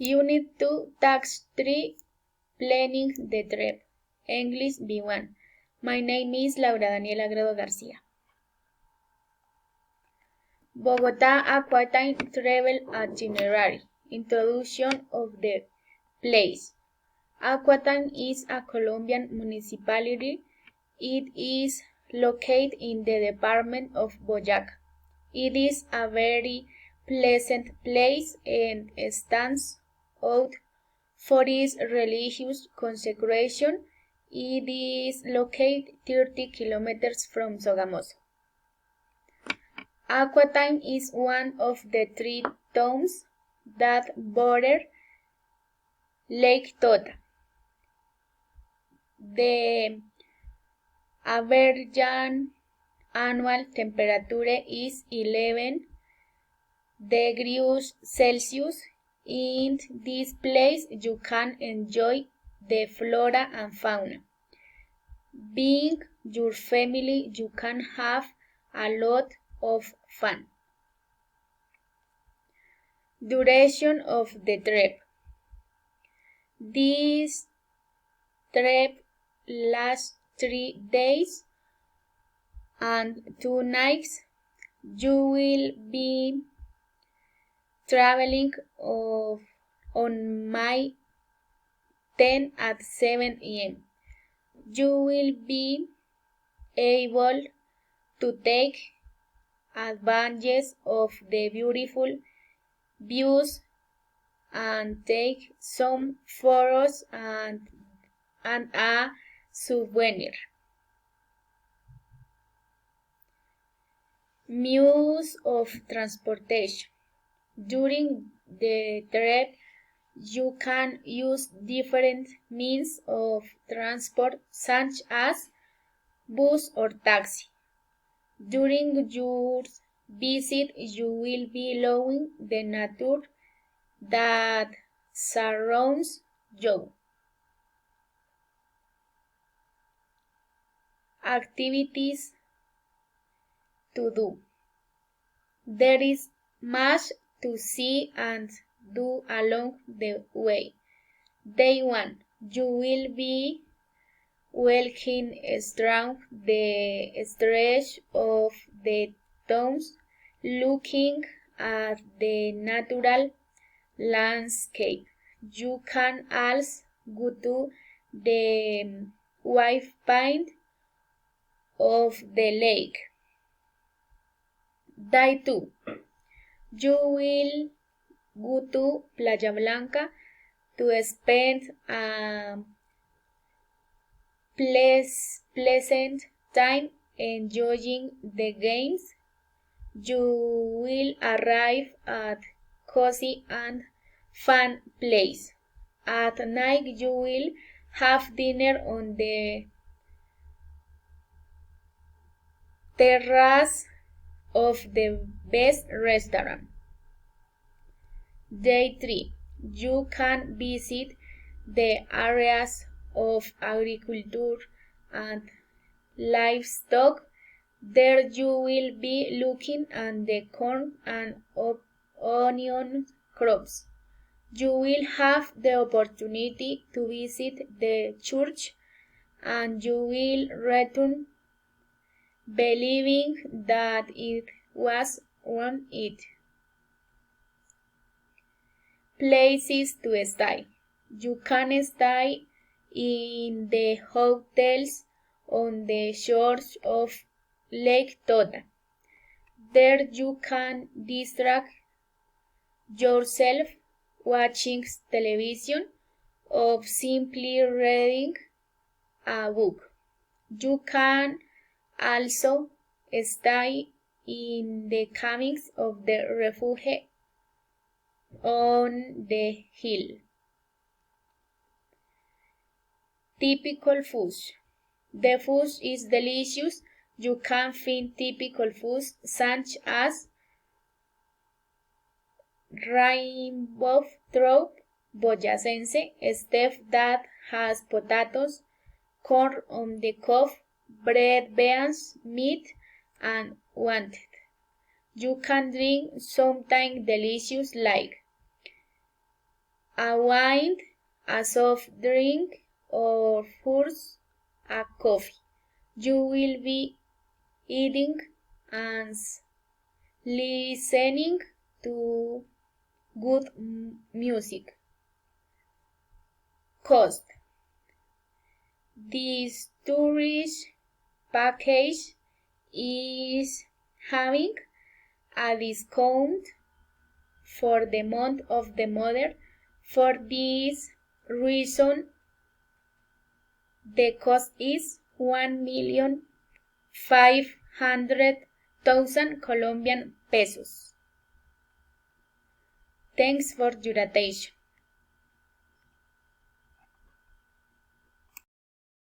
Unit 2, Task 3, Planning the Trip. English B1. My name is Laura Daniela Gredo Garcia. Bogota Aquatine Travel Itinerary. Introduction of the place. Aquatine is a Colombian municipality. It is located in the department of Boyacá. It is a very pleasant place and stands out for its religious consecration. It is located 30 kilometers from Sogamoso. Aquatine is one of the 3 towns that border Lake Tota. The average annual temperature is 11 degrees Celsius. In this place you can enjoy the flora and fauna. Being your family, you can have a lot of fun. Duration of the trip. This trip lasts 3 days and 2 nights. You will be traveling on May 10 at 7 a.m. You will be able to take advantage of the beautiful views and take some photos and a souvenir. Means of transportation. During the trip, you can use different means of transport such as bus or taxi. During your visit, you will be loving the nature that surrounds you. Activities to do. There is much to see and do along the way. Day 1. You will be walking along the stretch of the towns, looking at the natural landscape. You can also go to the viewpoint of the lake. Day 2. You will go to Playa Blanca to spend a pleasant time enjoying the games. You will arrive at cozy and fun place. At night you will have dinner on the terrace of the best restaurant. Day 3. You can visit the areas of agriculture and livestock. There you will be looking at the corn and onion crops. You will have the opportunity to visit the church and you will return believing that it was on it. Places to stay. You can stay in the hotels on the shores of Lake Tota. There you can distract yourself watching television or simply reading a book. You can also stay in the cabins of the refuge on the hill. Typical food. The food is delicious. You can find typical foods such as rainbow trout boyacense, stuff that has potatoes, corn on the cob, bread, beans, meat, and wanted. You can drink something delicious like a wine, a soft drink, or first a coffee. You will be eating and listening to good music. Cost. This tourist package is having a discount for the month of the mother. For this reason, the cost is 1,500,000 Colombian pesos. Thanks for your attention.